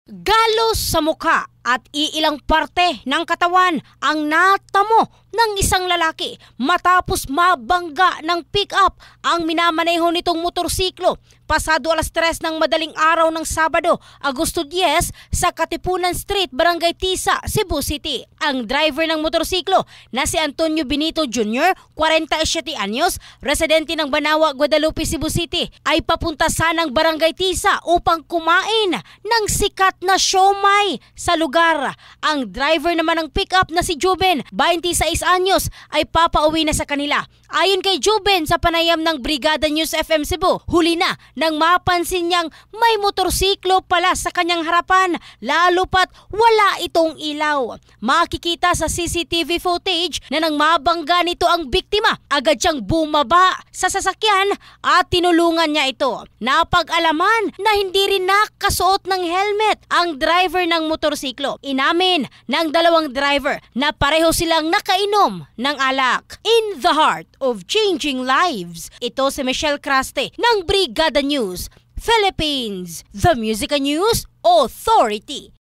Galos sa mukha at iilang parte ng katawan ang natamo ng isang lalaki matapos mabangga ng pick-up ang minamaneho nitong motorsiklo pasado 3:00 ng madaling araw ng Sabado, Agosto 10 sa Katipunan Street, Barangay Tisa, Cebu City. Ang driver ng motorsiklo na si Antonio Benito Jr., 47 anyos, residente ng Banawa, Guadalupe, Cebu City, ay papunta sanang Barangay Tisa upang kumain ng sikat na siomai sa lugar. Ang driver naman ng pick-up na si Juben, 26 anyos, ay papauwi na sa kanila. Ayon kay Juben sa panayam ng Brigada News FM Cebu, huli na nang mapansin niyang may motorsiklo pala sa kanyang harapan, lalo pat wala itong ilaw. Makikita sa CCTV footage na nang mabangga nito ang biktima, agad siyang bumaba sa sasakyan at tinulungan niya ito. Napag-alaman na hindi rin nakasuot ng helmet ang driver ng motorsiklo. Inamin ng dalawang driver na pareho silang nakainom ng alak. In the heart of changing lives, ito si Michelle Craste ng Brigada News Philippines, the Music News Authority.